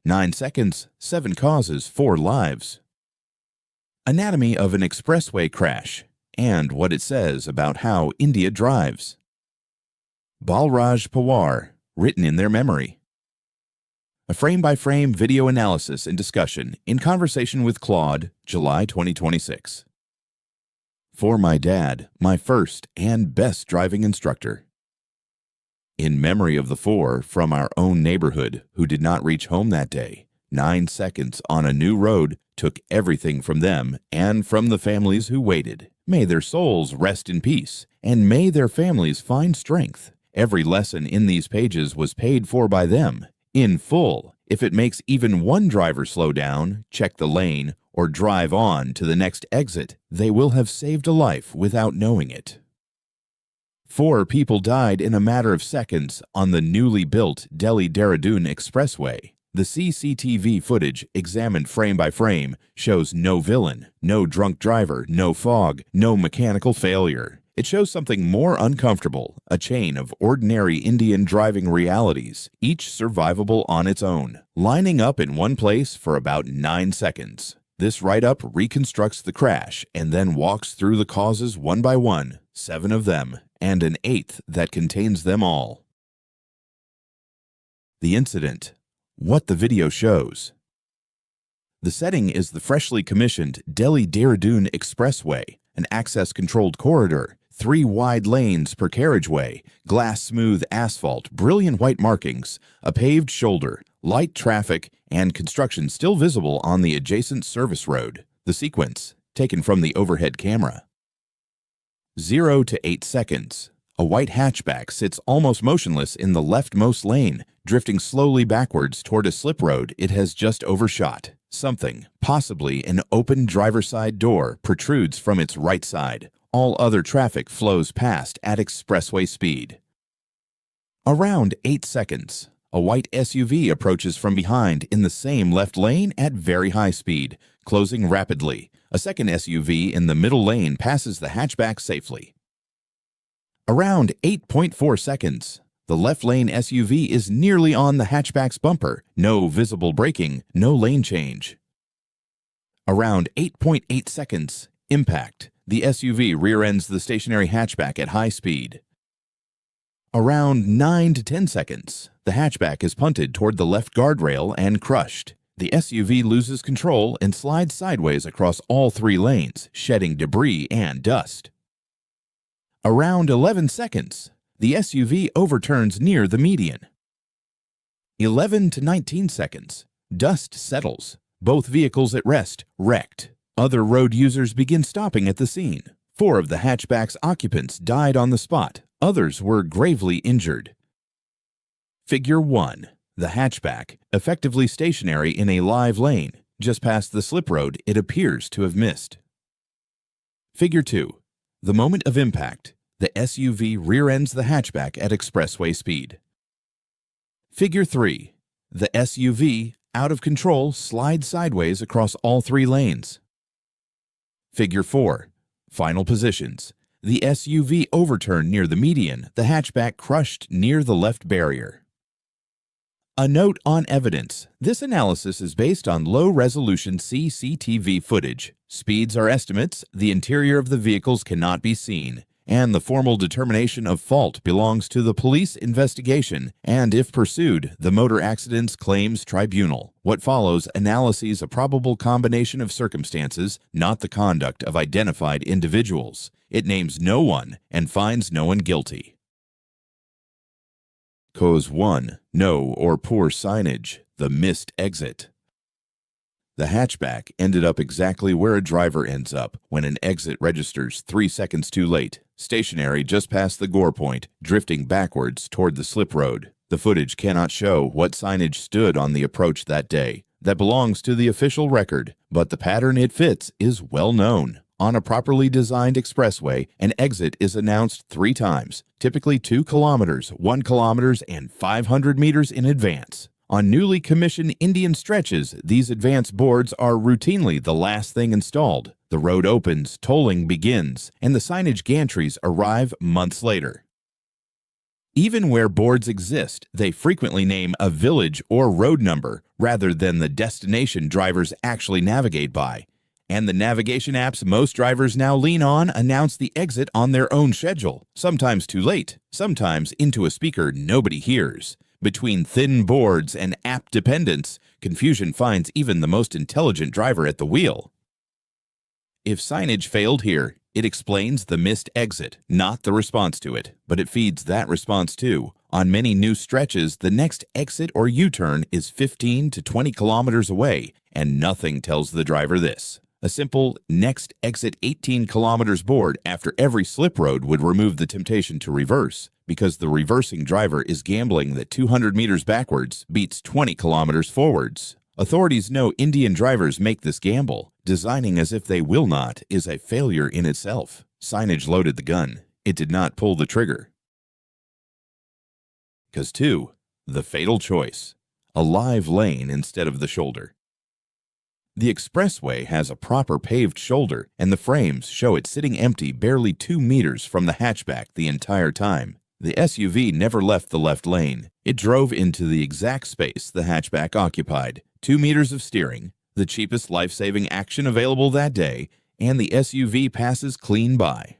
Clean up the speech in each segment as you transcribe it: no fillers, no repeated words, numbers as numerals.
9 seconds, 7 causes, 4 lives. Anatomy of an expressway crash, and what it says about how India drives. Balraj Pawar, written in their memory. A frame-by-frame video analysis and discussion in conversation with Claude, July 2026. For my dad, my first and best driving instructor. In memory of the 4 from our own neighborhood who did not reach home that day, 9 seconds on a new road took everything from them and from the families who waited. May their souls rest in peace, and may their families find strength. Every lesson in these pages was paid for by them, in full. If it makes even one driver slow down, check the lane, or drive on to the next exit, they will have saved a life without knowing it. 4 people died in a matter of seconds on the newly built Delhi-Dehradun Expressway. The CCTV footage, examined frame by frame, shows no villain, no drunk driver, no fog, no mechanical failure. It shows something more uncomfortable, a chain of ordinary Indian driving realities, each survivable on its own, lining up in one place for about 9 seconds. This write-up reconstructs the crash and then walks through the causes one by one, 7 of them, and an 8th that contains them all. The incident. What the video shows. The setting is the freshly commissioned Delhi-Dehradun Expressway, an access-controlled corridor, 3 wide lanes per carriageway, glass-smooth asphalt, brilliant white markings, a paved shoulder, light traffic, and construction still visible on the adjacent service road. The sequence, taken from the overhead camera. 0 to 8 seconds. A white hatchback sits almost motionless in the leftmost lane, drifting slowly backwards toward a slip road it has just overshot. Something, possibly an open driver's side door, protrudes from its right side. All other traffic flows past at expressway speed. Around 8 seconds. A white SUV approaches from behind in the same left lane at very high speed, closing rapidly. A second SUV in the middle lane passes the hatchback safely. Around 8.4 seconds. The left lane SUV is nearly on the hatchback's bumper. No visible braking, no lane change. Around 8.8 seconds. Impact. The SUV rear-ends the stationary hatchback at high speed. Around 9 to 10 seconds. The hatchback is punted toward the left guardrail and crushed. The SUV loses control and slides sideways across all 3 lanes, shedding debris and dust. Around 11 seconds. The SUV overturns near the median. 11 to 19 seconds. Dust settles. Both vehicles at rest, wrecked. Other road users begin stopping at the scene. 4 of the hatchback's occupants died on the spot. Others were gravely injured. Figure 1. The hatchback, effectively stationary in a live lane. Just past the slip road it appears to have missed. Figure 2. The moment of impact. The SUV rear-ends the hatchback at expressway speed. Figure 3. The SUV, out of control, slides sideways across all 3 lanes. Figure 4. Final positions. The SUV overturned near the median, the hatchback crushed near the left barrier. A note on evidence. This analysis is based on low-resolution CCTV footage. Speeds are estimates, the interior of the vehicles cannot be seen, and the formal determination of fault belongs to the police investigation and, if pursued, the Motor Accidents Claims Tribunal. What follows analyses a probable combination of circumstances, not the conduct of identified individuals. It names no one and finds no one guilty. Cause 1. No or poor signage. The missed exit. The hatchback ended up exactly where a driver ends up when an exit registers 3 seconds too late, stationary just past the gore point, drifting backwards toward the slip road. The footage cannot show what signage stood on the approach that day. That belongs to the official record, but the pattern it fits is well known. On a properly designed expressway, an exit is announced 3 times, typically 2 kilometers, 1 kilometer, and 500 meters in advance. On newly commissioned Indian stretches, these advance boards are routinely the last thing installed. The road opens, tolling begins, and the signage gantries arrive months later. Even where boards exist, they frequently name a village or road number rather than the destination drivers actually navigate by. And the navigation apps most drivers now lean on announce the exit on their own schedule, sometimes too late, sometimes into a speaker nobody hears. Between thin boards and app dependence, confusion finds even the most intelligent driver at the wheel. If signage failed here, it explains the missed exit, not the response to it, but it feeds that response too. On many new stretches, the next exit or U-turn is 15 to 20 kilometers away, and nothing tells the driver this. A simple next exit 18 kilometers board after every slip road would remove the temptation to reverse, because the reversing driver is gambling that 200 meters backwards beats 20 kilometers forwards. Authorities know Indian drivers make this gamble. Designing as if they will not is a failure in itself. Signage loaded the gun. It did not pull the trigger. Cause 2. The fatal choice. A live lane instead of the shoulder. The expressway has a proper paved shoulder, and the frames show it sitting empty barely 2 meters from the hatchback the entire time. The SUV never left the left lane. It drove into the exact space the hatchback occupied. 2 meters of steering, the cheapest life-saving action available that day, and the SUV passes clean by.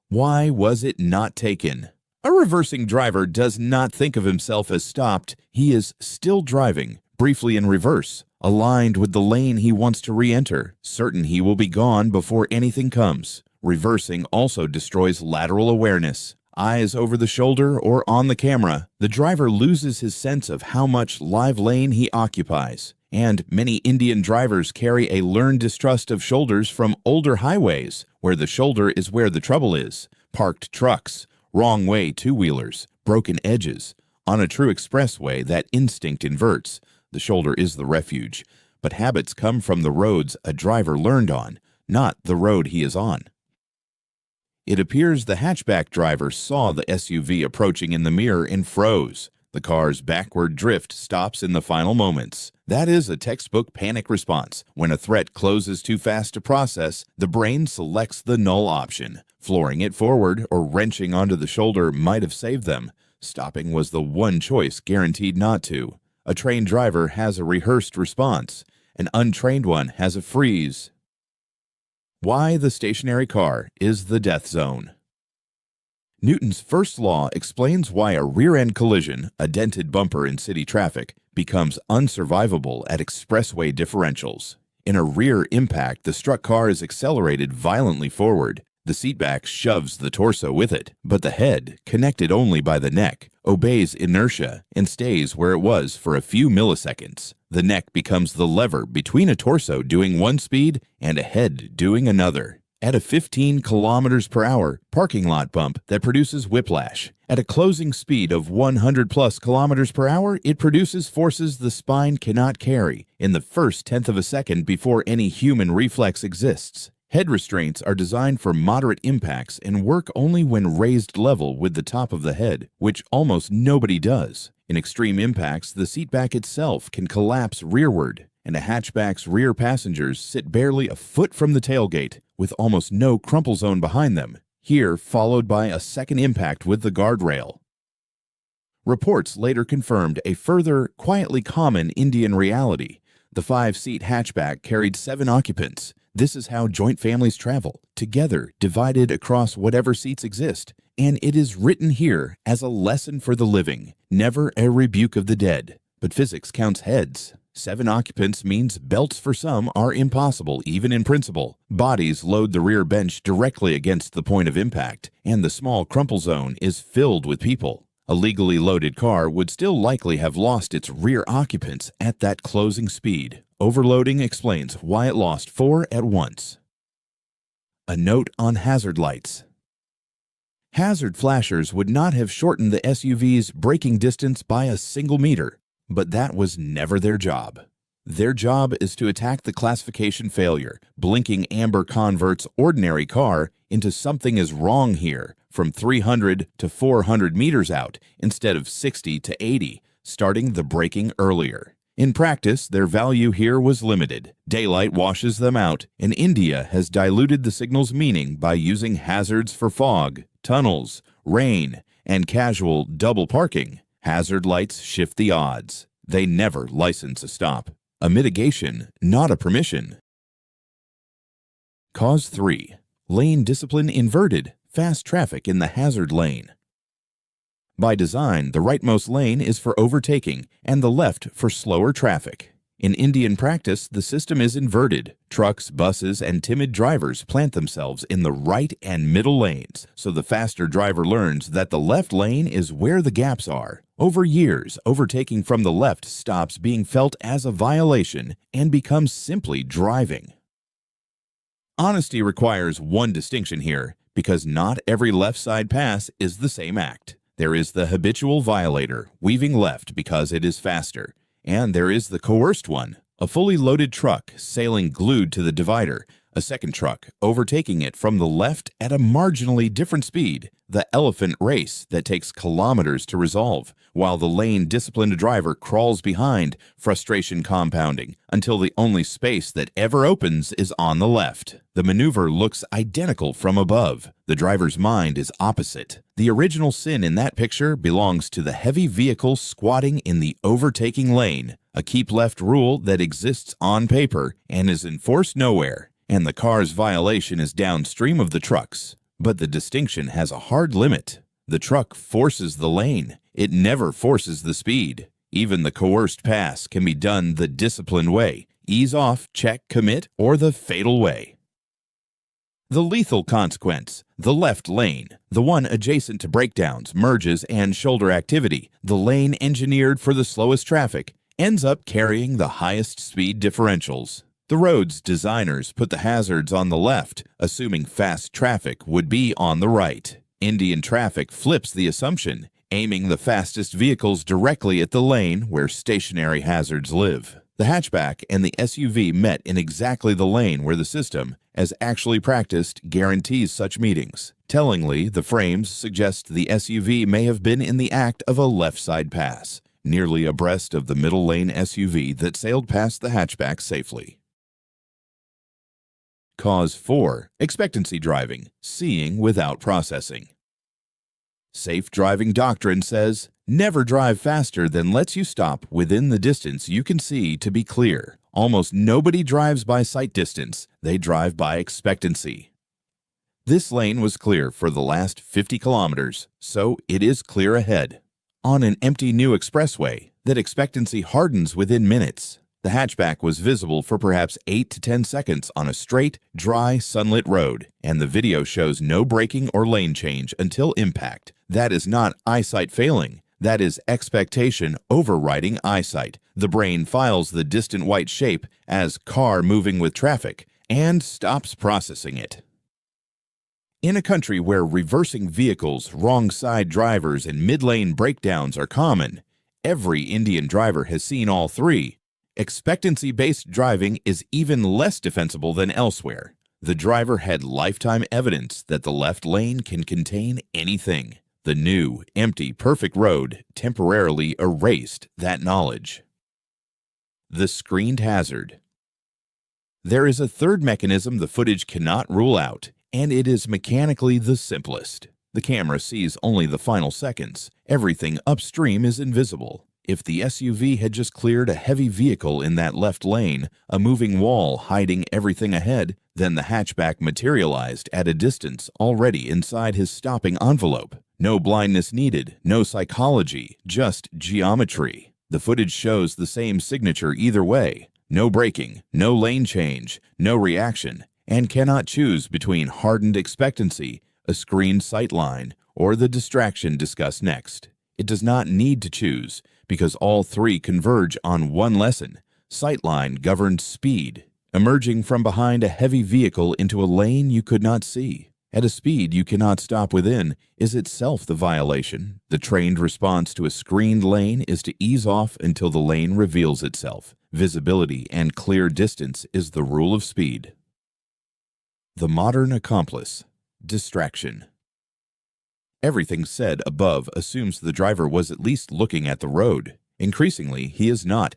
Why was it not taken? A reversing driver does not think of himself as stopped. He is still driving, briefly in reverse, aligned with the lane he wants to re-enter, certain he will be gone before anything comes. Reversing also destroys lateral awareness. Eyes over the shoulder or on the camera, the driver loses his sense of how much live lane he occupies. And many Indian drivers carry a learned distrust of shoulders from older highways, where the shoulder is where the trouble is. Parked trucks, wrong way two-wheelers, broken edges. On a true expressway, that instinct inverts. The shoulder is the refuge, but habits come from the roads a driver learned on, not the road he is on. It appears the hatchback driver saw the SUV approaching in the mirror and froze. The car's backward drift stops in the final moments. That is a textbook panic response. When a threat closes too fast to process, the brain selects the null option. Flooring it forward or wrenching onto the shoulder might have saved them. Stopping was the one choice guaranteed not to. A trained driver has a rehearsed response. An untrained one has a freeze. Why the stationary car is the death zone. Newton's first law explains why a rear-end collision, a dented bumper in city traffic, becomes unsurvivable at expressway differentials. In a rear impact, the struck car is accelerated violently forward. The seatback shoves the torso with it, but the head, connected only by the neck, obeys inertia and stays where it was for a few milliseconds. The neck becomes the lever between a torso doing one speed and a head doing another. At a 15 kilometers per hour parking lot bump that produces whiplash. At a closing speed of 100 plus kilometers per hour, it produces forces the spine cannot carry in the first tenth of a second before any human reflex exists. Head restraints are designed for moderate impacts and work only when raised level with the top of the head, which almost nobody does. In extreme impacts, the seatback itself can collapse rearward, and a hatchback's rear passengers sit barely a foot from the tailgate, with almost no crumple zone behind them, here followed by a second impact with the guardrail. Reports later confirmed a further, quietly common Indian reality. The 5-seat hatchback carried 7 occupants. This is how joint families travel, together, divided across whatever seats exist. And it is written here as a lesson for the living, never a rebuke of the dead. But physics counts heads. 7 occupants means belts for some are impossible, even in principle. Bodies load the rear bench directly against the point of impact, and the small crumple zone is filled with people. A legally loaded car would still likely have lost its rear occupants at that closing speed. Overloading explains why it lost 4 at once. A note on hazard lights. Hazard flashers would not have shortened the SUV's braking distance by a single meter, but that was never their job. Their job is to attack the classification failure. Blinking amber converts ordinary car into something is wrong here, from 300 to 400 meters out instead of 60 to 80, starting the braking earlier. In practice, their value here was limited. Daylight washes them out, and India has diluted the signal's meaning by using hazards for fog, tunnels, rain, and casual double parking, hazard lights shift the odds. They never license a stop. A mitigation, not a permission. Cause 3. Lane discipline inverted, fast traffic in the hazard lane. By design, the rightmost lane is for overtaking and the left for slower traffic. In Indian practice, the system is inverted. Trucks, buses, and timid drivers plant themselves in the right and middle lanes, so the faster driver learns that the left lane is where the gaps are. Over years, overtaking from the left stops being felt as a violation and becomes simply driving. Honesty requires one distinction here, because not every left side pass is the same act. There is the habitual violator, weaving left because it is faster. And there is the coerced one, a fully loaded truck sailing glued to the divider, a second truck overtaking it from the left at a marginally different speed, the elephant race that takes kilometers to resolve, while the lane-disciplined driver crawls behind, frustration compounding, until the only space that ever opens is on the left. The maneuver looks identical from above. The driver's mind is opposite. The original sin in that picture belongs to the heavy vehicle squatting in the overtaking lane, a keep left rule that exists on paper and is enforced nowhere, and the car's violation is downstream of the truck's. But the distinction has a hard limit. The truck forces the lane. It never forces the speed. Even the coerced pass can be done the disciplined way, ease off, check, commit, or the fatal way. The lethal consequence, the left lane, the one adjacent to breakdowns, merges, and shoulder activity, the lane engineered for the slowest traffic, ends up carrying the highest speed differentials. The road's designers put the hazards on the left, assuming fast traffic would be on the right. Indian traffic flips the assumption, aiming the fastest vehicles directly at the lane where stationary hazards live. The hatchback and the SUV met in exactly the lane where the system, as actually practiced, guarantees such meetings. Tellingly, the frames suggest the SUV may have been in the act of a left-side pass, nearly abreast of the middle lane SUV that sailed past the hatchback safely. Cause 4. Expectancy driving, seeing without processing. Safe driving doctrine says, never drive faster than lets you stop within the distance you can see to be clear. Almost nobody drives by sight distance, they drive by expectancy. This lane was clear for the last 50 kilometers, so it is clear ahead. On an empty new expressway, that expectancy hardens within minutes. The hatchback was visible for perhaps 8 to 10 seconds on a straight, dry, sunlit road, and the video shows no braking or lane change until impact. That is not eyesight failing. That is expectation overriding eyesight. The brain files the distant white shape as car moving with traffic and stops processing it. In a country where reversing vehicles, wrong-side drivers, and mid-lane breakdowns are common, every Indian driver has seen all three. Expectancy-based driving is even less defensible than elsewhere. The driver had lifetime evidence that the left lane can contain anything. The new, empty, perfect road temporarily erased that knowledge. The screened hazard. There is a third mechanism the footage cannot rule out, and it is mechanically the simplest. The camera sees only the final seconds. Everything upstream is invisible. If the SUV had just cleared a heavy vehicle in that left lane, a moving wall hiding everything ahead, then the hatchback materialized at a distance already inside his stopping envelope. No blindness needed, no psychology, just geometry. The footage shows the same signature either way. No braking, no lane change, no reaction, and cannot choose between hardened expectancy, a screened sightline, or the distraction discussed next. It does not need to choose, because all three converge on one lesson. Sightline governs speed, emerging from behind a heavy vehicle into a lane you could not see. At a speed you cannot stop within is itself the violation. The trained response to a screened lane is to ease off until the lane reveals itself. Visibility and clear distance is the rule of speed. The modern accomplice. Distraction. Everything said above assumes the driver was at least looking at the road. Increasingly, he is not,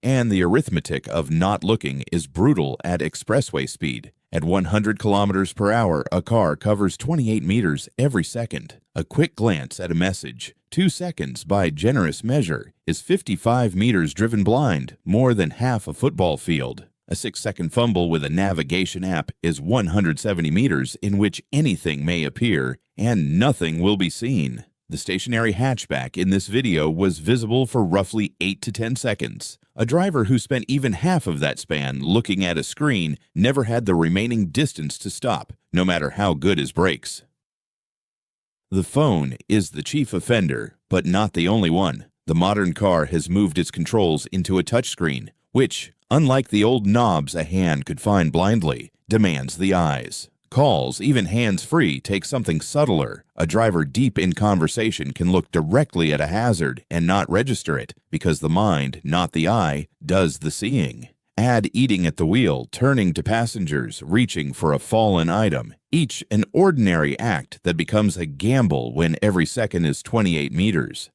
and the arithmetic of not looking is brutal at expressway speed. At 100 kilometers per hour, a car covers 28 meters every second. A quick glance at a message, 2 seconds by generous measure, is 55 meters driven blind, more than half a football field. A 6-second fumble with a navigation app is 170 meters in which anything may appear and nothing will be seen. The stationary hatchback in this video was visible for roughly 8 to 10 seconds. A driver who spent even half of that span looking at a screen never had the remaining distance to stop, no matter how good his brakes. The phone is the chief offender, but not the only one. The modern car has moved its controls into a touchscreen, which, unlike the old knobs a hand could find blindly, demands the eyes. Calls, even hands-free, take something subtler. A driver deep in conversation can look directly at a hazard and not register it, because the mind, not the eye, does the seeing. Add eating at the wheel, turning to passengers, reaching for a fallen item, each an ordinary act that becomes a gamble when every second is 28 meters.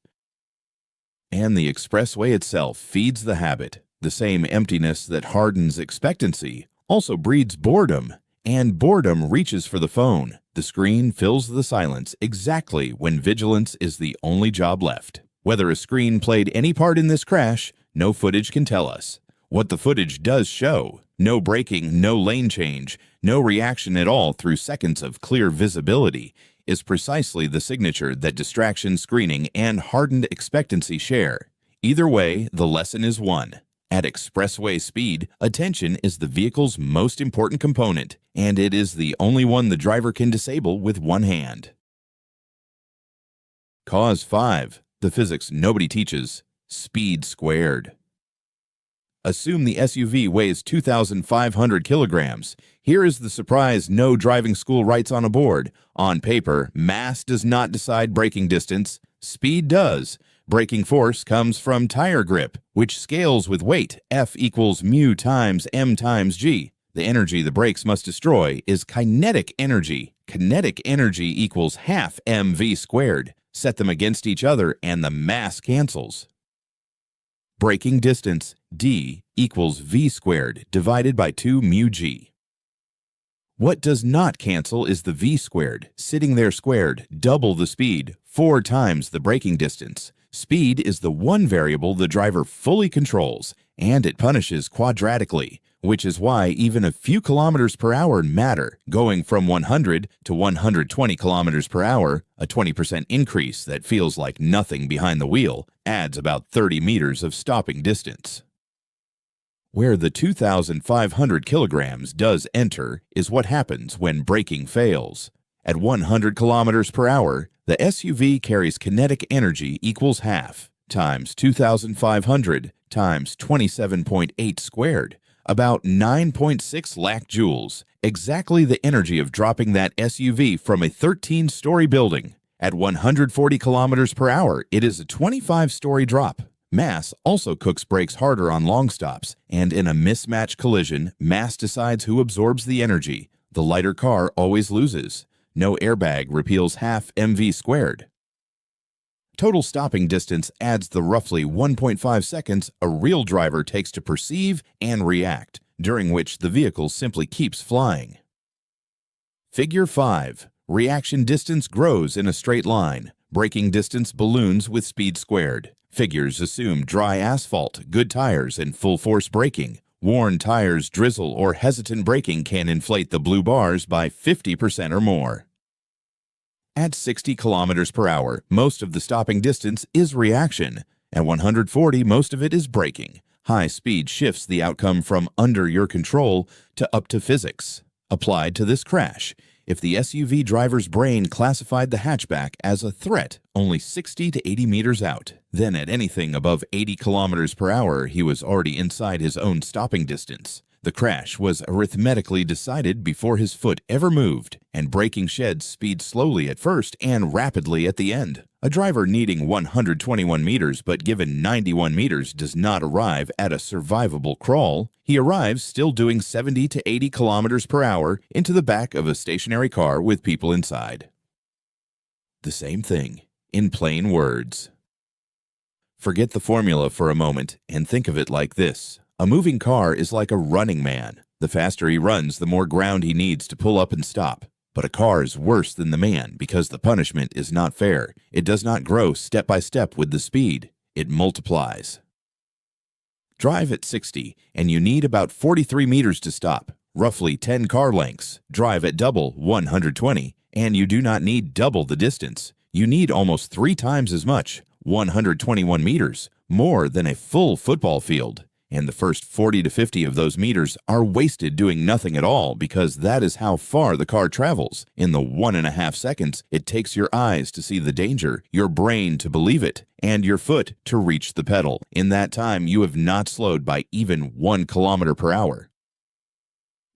And the expressway itself feeds the habit. The same emptiness that hardens expectancy also breeds boredom. And boredom reaches for the phone. The screen fills the silence exactly when vigilance is the only job left. Whether a screen played any part in this crash, no footage can tell us. What the footage does show, no braking, no lane change, no reaction at all through seconds of clear visibility, is precisely the signature that distraction screening and hardened expectancy share. Either way, the lesson is one. At expressway speed, attention is the vehicle's most important component, and it is the only one the driver can disable with one hand. Cause 5. The physics nobody teaches. Speed squared. Assume the SUV weighs 2,500 kilograms. Here is the surprise no driving school writes on a board. On paper, mass does not decide braking distance. Speed does. Braking force comes from tire grip, which scales with weight. F equals mu times m times g. The energy the brakes must destroy is kinetic energy. Kinetic energy equals half mv squared. Set them against each other and the mass cancels. Braking distance, d, equals v squared divided by 2 mu g. What does not cancel is the v squared, sitting there squared, double the speed, 4 times the braking distance. Speed is the one variable the driver fully controls, and it punishes quadratically, which is why even a few kilometers per hour matter. Going from 100 to 120 kilometers per hour, a 20% increase that feels like nothing behind the wheel, adds about 30 meters of stopping distance. Where the 2,500 kilograms does enter is what happens when braking fails. At 100 kilometers per hour, the SUV carries kinetic energy equals half times 2,500 times 27.8 squared, about 9.6 lakh joules, exactly the energy of dropping that SUV from a 13-story building. At 140 kilometers per hour, it is a 25-story drop. Mass also cooks brakes harder on long stops, and in a mismatch collision, mass decides who absorbs the energy. The lighter car always loses. No airbag repeals half mv squared. Total stopping distance adds the roughly 1.5 seconds a real driver takes to perceive and react, during which the vehicle simply keeps flying. Figure 5. Reaction distance grows in a straight line. Braking distance balloons with speed squared. Figures assume dry asphalt, good tires, and full-force braking. Worn tires, drizzle, or hesitant braking can inflate the blue bars by 50% or more. At 60 kilometers per hour, most of the stopping distance is reaction. At 140, most of it is braking. High speed shifts the outcome from under your control to up to physics. Applied to this crash, if the SUV driver's brain classified the hatchback as a threat only 60 to 80 meters out, then at anything above 80 kilometers per hour, he was already inside his own stopping distance. The crash was arithmetically decided before his foot ever moved, and braking sheds speed slowly at first and rapidly at the end. A driver needing 121 meters but given 91 meters does not arrive at a survivable crawl. He arrives still doing 70 to 80 kilometers per hour into the back of a stationary car with people inside. The same thing, in plain words. Forget the formula for a moment and think of it like this. A moving car is like a running man. The faster he runs, the more ground he needs to pull up and stop. But a car is worse than the man because the punishment is not fair. It does not grow step by step with the speed. It multiplies. Drive at 60, and you need about 43 meters to stop, roughly 10 car lengths. Drive at double, 120, and you do not need double the distance. You need almost 3 times as much, 121 meters, more than a full football field. And the first 40 to 50 of those meters are wasted doing nothing at all because that is how far the car travels. In the 1.5 seconds, it takes your eyes to see the danger, your brain to believe it, and your foot to reach the pedal. In that time, you have not slowed by even 1 kilometer per hour.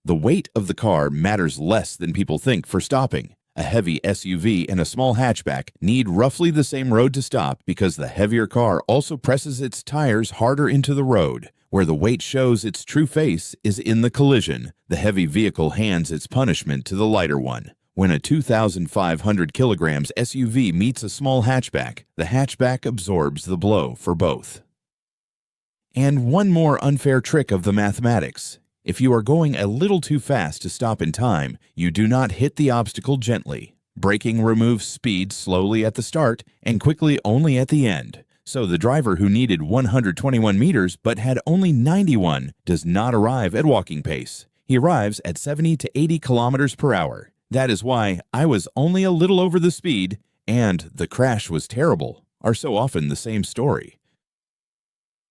The weight of the car matters less than people think for stopping. A heavy SUV and a small hatchback need roughly the same road to stop because the heavier car also presses its tires harder into the road. Where the weight shows its true face is in the collision. The heavy vehicle hands its punishment to the lighter one. When a 2,500 kilograms SUV meets a small hatchback, the hatchback absorbs the blow for both. And one more unfair trick of the mathematics. If you are going a little too fast to stop in time, you do not hit the obstacle gently. Braking removes speed slowly at the start and quickly only at the end. So the driver who needed 121 meters but had only 91 does not arrive at walking pace. He arrives at 70 to 80 kilometers per hour. That is why I was only a little over the speed and the crash was terrible are so often the same story.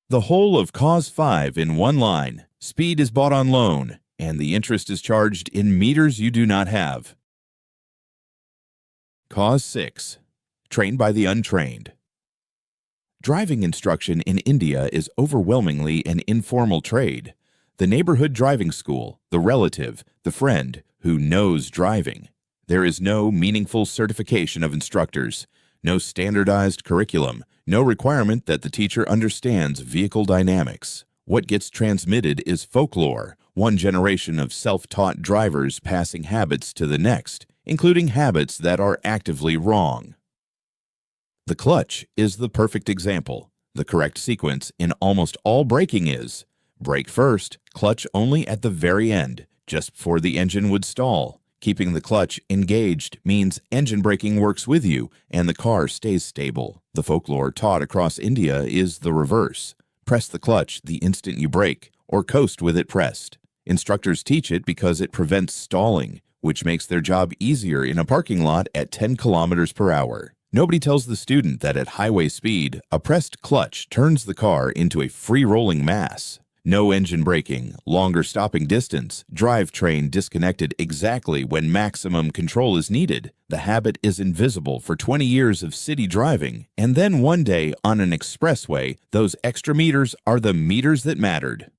The whole of Cause 5 in one line. Speed is bought on loan, and the interest is charged in meters you do not have. Cause 6. Trained by the untrained. Driving instruction in India is overwhelmingly an informal trade. The neighborhood driving school, the relative, the friend who knows driving. There is no meaningful certification of instructors, no standardized curriculum, no requirement that the teacher understands vehicle dynamics. What gets transmitted is folklore, one generation of self-taught drivers passing habits to the next, including habits that are actively wrong. The clutch is the perfect example. The correct sequence in almost all braking is brake first, clutch only at the very end, just before the engine would stall. Keeping the clutch engaged means engine braking works with you and the car stays stable. The folklore taught across India is the reverse. Press the clutch the instant you brake, or coast with it pressed. Instructors teach it because it prevents stalling, which makes their job easier in a parking lot at 10 kilometers per hour. Nobody tells the student that at highway speed, a pressed clutch turns the car into a free-rolling mass. No engine braking, longer stopping distance, drivetrain disconnected exactly when maximum control is needed. The habit is invisible for 20 years of city driving, and then one day on an expressway, those extra meters are the meters that mattered.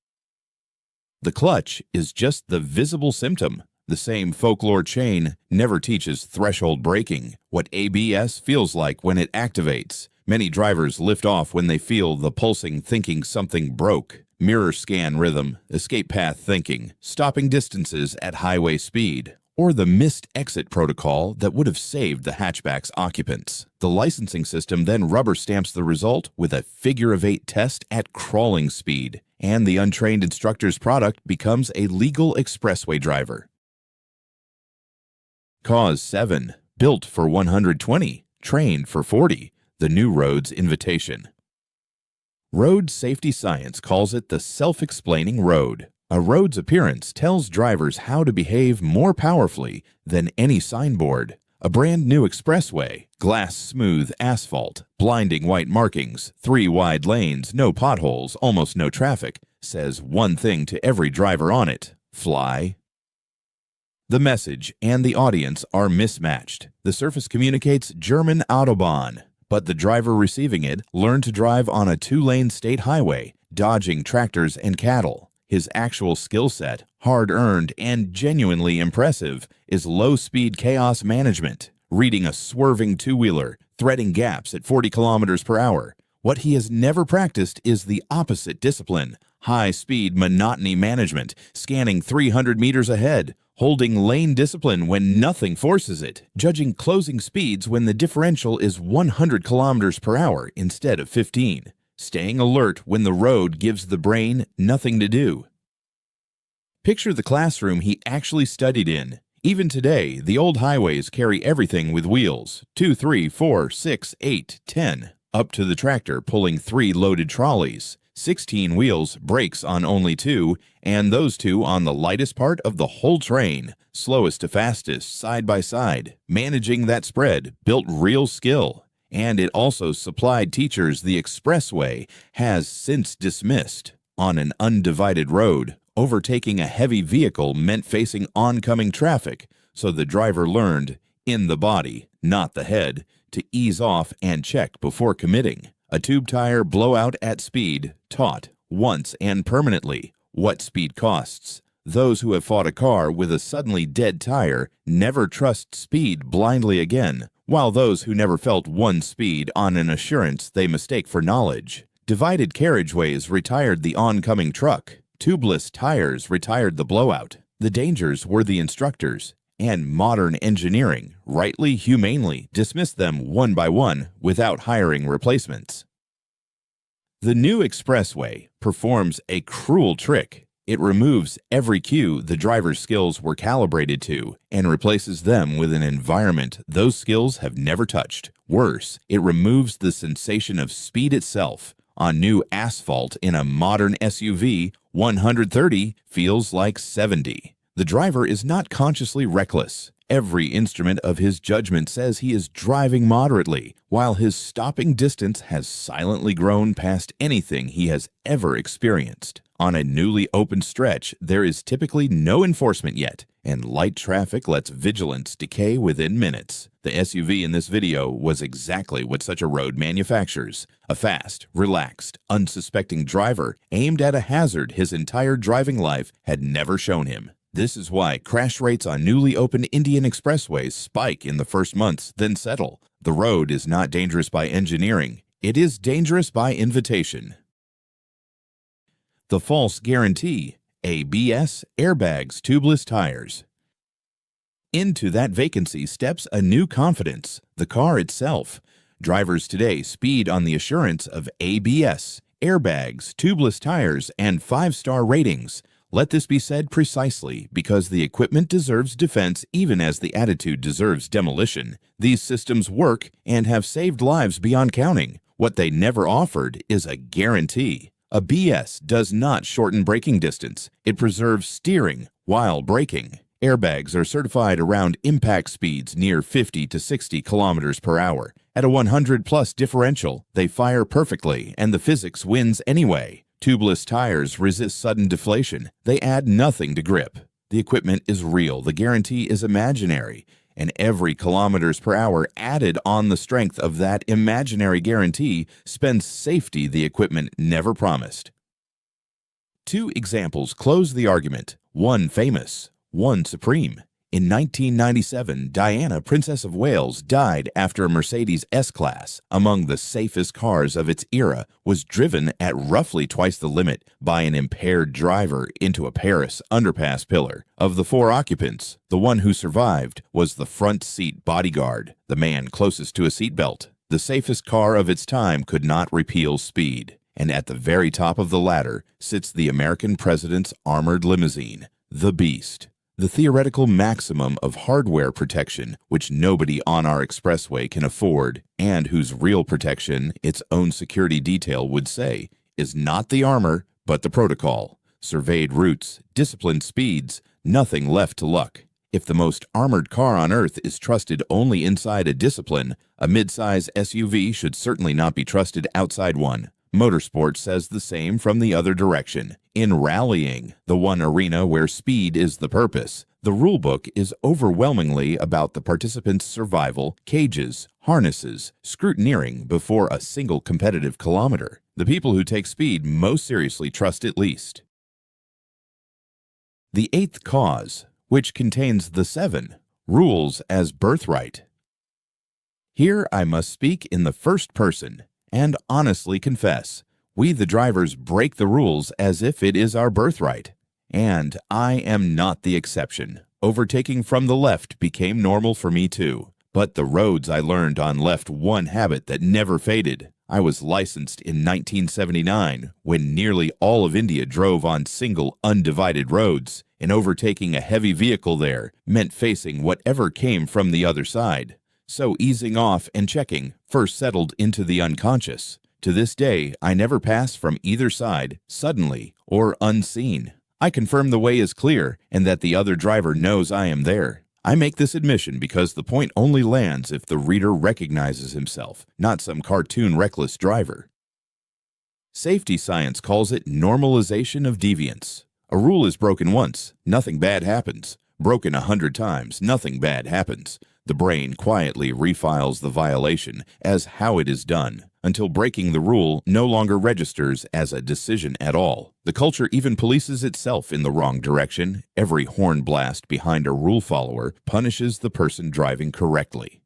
The clutch is just the visible symptom. The same folklore chain never teaches threshold braking, what ABS feels like when it activates. Many drivers lift off when they feel the pulsing thinking something broke. Mirror scan rhythm, escape path thinking, stopping distances at highway speed, or the missed exit protocol that would have saved the hatchback's occupants. The licensing system then rubber stamps the result with a figure-of-8 test at crawling speed, and the untrained instructor's product becomes a legal expressway driver. Cause 7. Built for 120, trained for 40. The new road's invitation. Road safety science calls it the self-explaining road. A road's appearance tells drivers how to behave more powerfully than any signboard. A brand new expressway, glass-smooth asphalt, blinding white markings, 3 wide lanes, no potholes, almost no traffic, says one thing to every driver on it: fly. The message and the audience are mismatched. The surface communicates German Autobahn, but the driver receiving it learned to drive on a 2-lane state highway, dodging tractors and cattle. His actual skill set, hard-earned and genuinely impressive, is low-speed chaos management, reading a swerving two-wheeler, threading gaps at 40 kilometers per hour. What he has never practiced is the opposite discipline, high-speed monotony management, scanning 300 meters ahead, holding lane discipline when nothing forces it, judging closing speeds when the differential is 100 kilometers per hour instead of 15, staying alert when the road gives the brain nothing to do. Picture the classroom he actually studied in. Even today, the old highways carry everything with wheels, 2, 3, 4, 6, 8, 10, up to the tractor pulling 3 loaded trolleys, 16 wheels, brakes on only 2, and those 2 on the lightest part of the whole train, slowest to fastest, side by side. Managing that spread built real skill, and it also supplied teachers the expressway has since dismissed. On an undivided road, overtaking a heavy vehicle meant facing oncoming traffic, so the driver learned, in the body, not the head, to ease off and check before committing. A tube tire blowout at speed taught, once and permanently, what speed costs. Those who have fought a car with a suddenly dead tire never trust speed blindly again, while those who never felt one speed on an assurance they mistake for knowledge. Divided carriageways retired the oncoming truck. Tubeless tires retired the blowout. The dangers were the instructors, and modern engineering, rightly humanely, dismissed them one by one without hiring replacements. The new expressway performs a cruel trick. It removes every cue the driver's skills were calibrated to and replaces them with an environment those skills have never touched. Worse, it removes the sensation of speed itself. On new asphalt in a modern SUV, 130 feels like 70. The driver is not consciously reckless. Every instrument of his judgment says he is driving moderately, while his stopping distance has silently grown past anything he has ever experienced. On a newly opened stretch, there is typically no enforcement yet, and light traffic lets vigilance decay within minutes. The SUV in this video was exactly what such a road manufactures: a fast, relaxed, unsuspecting driver aimed at a hazard his entire driving life had never shown him. This is why crash rates on newly opened Indian expressways spike in the first months, then settle. The road is not dangerous by engineering. It is dangerous by invitation. The false guarantee: ABS, airbags, tubeless tires. Into that vacancy steps a new confidence: the car itself. Drivers today speed on the assurance of ABS, airbags, tubeless tires, and 5-star ratings. Let this be said precisely because the equipment deserves defense even as the attitude deserves demolition. These systems work and have saved lives beyond counting. What they never offered is a guarantee. A BS does not shorten braking distance. It preserves steering while braking. Airbags are certified around impact speeds near 50 to 60 kilometers per hour. At a 100-plus differential, they fire perfectly and the physics wins anyway. Tubeless tires resist sudden deflation. They add nothing to grip. The equipment is real, the guarantee is imaginary, and every kilometers per hour added on the strength of that imaginary guarantee spends safety the equipment never promised. 2 examples close the argument, one famous, one supreme. In 1997, Diana, Princess of Wales, died after a Mercedes S-Class, among the safest cars of its era, was driven at roughly twice the limit by an impaired driver into a Paris underpass pillar. Of the 4 occupants, the one who survived was the front seat bodyguard, the man closest to a seatbelt. The safest car of its time could not repeal speed, and at the very top of the ladder sits the American president's armored limousine, the Beast. The theoretical maximum of hardware protection, which nobody on our expressway can afford, and whose real protection its own security detail would say, is not the armor, but the protocol. Surveyed routes, disciplined speeds, nothing left to luck. If the most armored car on Earth is trusted only inside a discipline, a mid-size SUV should certainly not be trusted outside one. Motorsport says the same from the other direction. In rallying, the one arena where speed is the purpose, the rulebook is overwhelmingly about the participants' survival, cages, harnesses, scrutineering before a single competitive kilometer. The people who take speed most seriously trust it least. The 8th cause, which contains the 7, rules as birthright. Here I must speak in the first person and honestly confess, we the drivers break the rules as if it is our birthright. And I am not the exception. Overtaking from the left became normal for me too. But the roads I learned on left one habit that never faded. I was licensed in 1979 when nearly all of India drove on single undivided roads. and overtaking a heavy vehicle there meant facing whatever came from the other side. So easing off and checking first settled into the unconscious. To this day, I never pass from either side, suddenly or unseen. I confirm the way is clear and that the other driver knows I am there. I make this admission because the point only lands if the reader recognizes himself, not some cartoon reckless driver. Safety science calls it normalization of deviance. A rule is broken once, nothing bad happens. Broken 100 times, nothing bad happens. The brain quietly refiles the violation as how it is done, until breaking the rule no longer registers as a decision at all. The culture even polices itself in the wrong direction. Every horn blast behind a rule follower punishes the person driving correctly.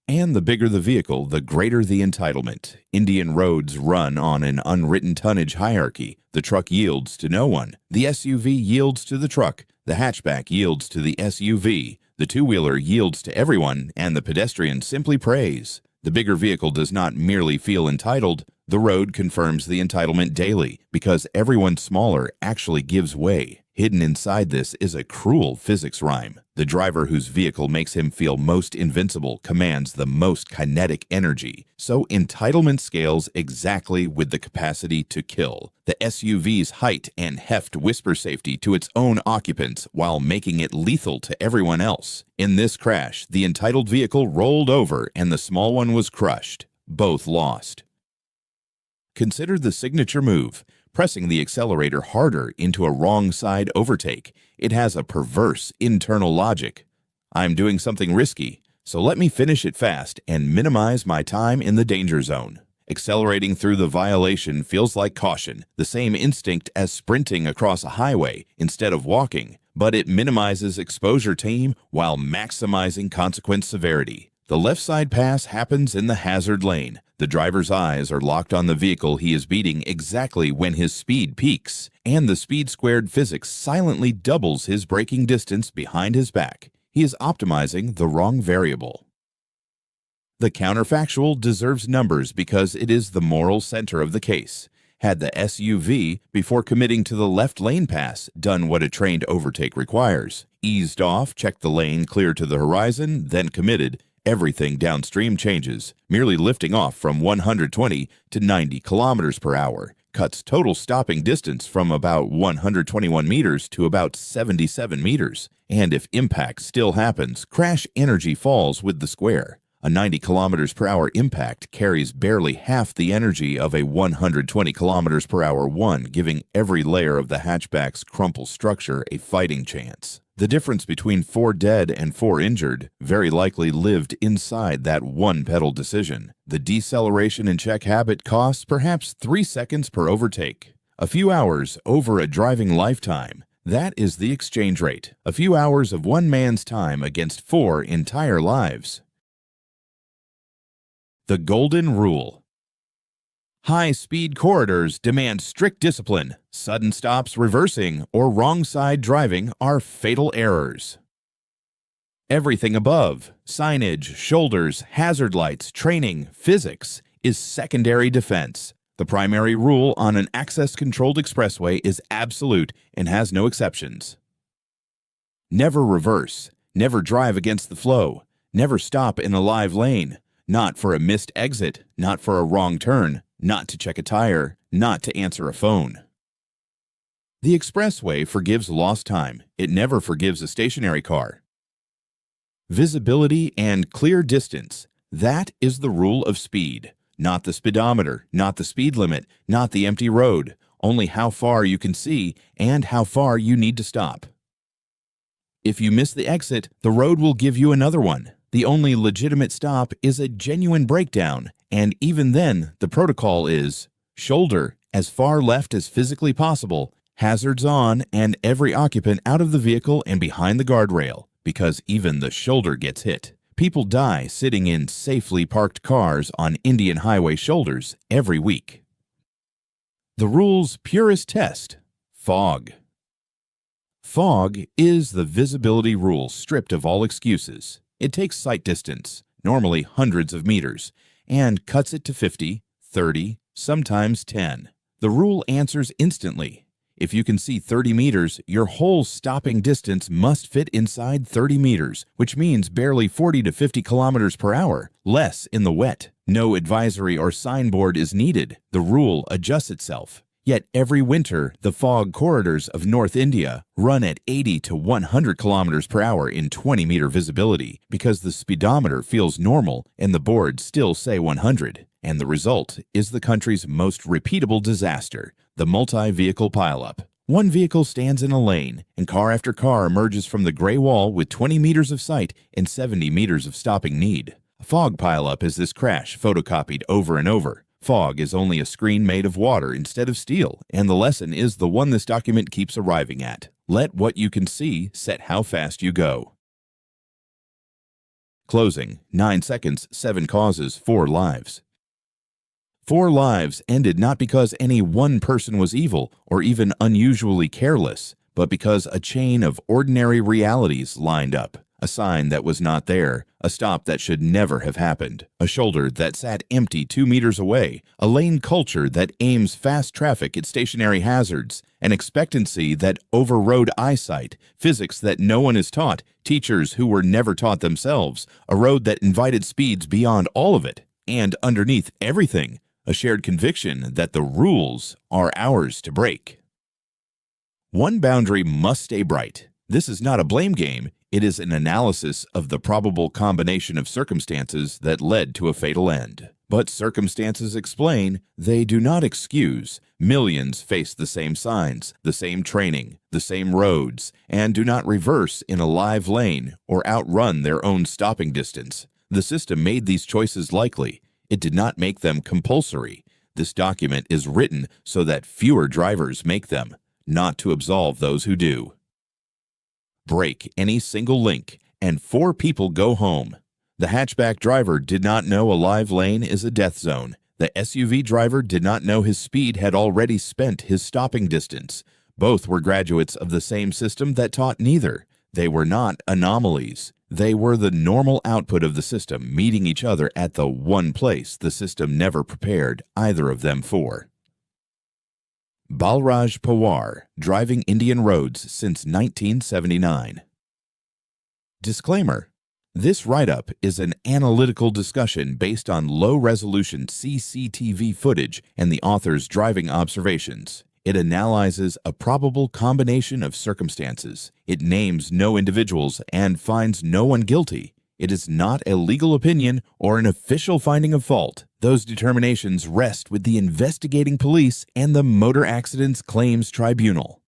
And the bigger the vehicle, the greater the entitlement. Indian roads run on an unwritten tonnage hierarchy. The truck yields to no one. The SUV yields to the truck. The hatchback yields to the SUV. The two-wheeler yields to everyone, and the pedestrian simply prays. The bigger vehicle does not merely feel entitled. The road confirms the entitlement daily, because everyone smaller actually gives way. Hidden inside this is a cruel physics rhyme. The driver whose vehicle makes him feel most invincible commands the most kinetic energy, so entitlement scales exactly with the capacity to kill. The SUV's height and heft whisper safety to its own occupants while making it lethal to everyone else. In this crash, the entitled vehicle rolled over and the small one was crushed. Both lost. Consider the signature move, pressing the accelerator harder into a wrong side overtake. It has a perverse internal logic. I'm doing something risky, so let me finish it fast and minimize my time in the danger zone. Accelerating through the violation feels like caution, the same instinct as sprinting across a highway instead of walking, but it minimizes exposure time while maximizing consequence severity. The left side pass happens in the hazard lane. The driver's eyes are locked on the vehicle he is beating exactly when his speed peaks, and the speed squared physics silently doubles his braking distance behind his back. He is optimizing the wrong variable. The counterfactual deserves numbers because it is the moral center of the case. Had the SUV, before committing to the left lane pass, done what a trained overtake requires, eased off, checked the lane clear to the horizon, then committed, everything downstream changes. Merely lifting off from 120 to 90 kilometers per hour cuts total stopping distance from about 121 meters to about 77 meters. And if impact still happens, crash energy falls with the square. A 90 kilometers per hour impact carries barely half the energy of a 120 kilometers per hour one, giving every layer of the hatchback's crumple structure a fighting chance. The difference between 4 dead and 4 injured very likely lived inside that one pedal decision. The deceleration and check habit costs perhaps 3 seconds per overtake. A few hours over a driving lifetime. That is the exchange rate. A few hours of one man's time against 4 entire lives. The Golden Rule. High-speed corridors demand strict discipline. Sudden stops, reversing, or wrong-side driving are fatal errors. Everything above, signage, shoulders, hazard lights, training, physics, is secondary defense. The primary rule on an access-controlled expressway is absolute and has no exceptions. Never reverse. Never drive against the flow. Never stop in a live lane. Not for a missed exit, not for a wrong turn, not to check a tire, not to answer a phone. The expressway forgives lost time. It never forgives a stationary car. Visibility and clear distance. That is the rule of speed. Not the speedometer, not the speed limit, not the empty road. Only how far you can see and how far you need to stop. If you miss the exit, the road will give you another one. The only legitimate stop is a genuine breakdown, and even then, the protocol is shoulder as far left as physically possible, hazards on, and every occupant out of the vehicle and behind the guardrail, because even the shoulder gets hit. People die sitting in safely parked cars on Indian highway shoulders every week. The rule's purest test: fog. Fog is the visibility rule stripped of all excuses. It takes sight distance, normally hundreds of meters, and cuts it to 50, 30, sometimes 10. The rule answers instantly. If you can see 30 meters, your whole stopping distance must fit inside 30 meters, which means barely 40 to 50 kilometers per hour, less in the wet. No advisory or signboard is needed. The rule adjusts itself. Yet every winter, the fog corridors of North India run at 80 to 100 kilometers per hour in 20-meter visibility because the speedometer feels normal and the boards still say 100. And the result is the country's most repeatable disaster, the multi-vehicle pileup. One vehicle stands in a lane, and car after car emerges from the gray wall with 20 meters of sight and 70 meters of stopping need. A fog pileup is this crash photocopied over and over. Fog is only a screen made of water instead of steel, and the lesson is the one this document keeps arriving at. Let what you can see set how fast you go. Closing, 9 seconds, 7 causes, 4 lives. 4 lives ended not because any one person was evil or even unusually careless, but because a chain of ordinary realities lined up. A sign that was not there, a stop that should never have happened, a shoulder that sat empty 2 meters away, a lane culture that aims fast traffic at stationary hazards, an expectancy that overrode eyesight, physics that no one is taught, teachers who were never taught themselves, a road that invited speeds beyond all of it, and underneath everything, a shared conviction that the rules are ours to break. One boundary must stay bright. This is not a blame game. It is an analysis of the probable combination of circumstances that led to a fatal end. But circumstances explain, they do not excuse. Millions face the same signs, the same training, the same roads, and do not reverse in a live lane or outrun their own stopping distance. The system made these choices likely. It did not make them compulsory. This document is written so that fewer drivers make them, not to absolve those who do. Break any single link, and 4 people go home. The hatchback driver did not know a live lane is a death zone. The SUV driver did not know his speed had already spent his stopping distance. Both were graduates of the same system that taught neither. They were not anomalies. They were the normal output of the system, meeting each other at the one place the system never prepared either of them for. Balraj Pawar, driving Indian roads since 1979. Disclaimer: this write-up is an analytical discussion based on low-resolution CCTV footage and the author's driving observations. It analyzes a probable combination of circumstances. It names no individuals and finds no one guilty. It is not a legal opinion or an official finding of fault. Those determinations rest with the investigating police and the Motor Accidents Claims Tribunal.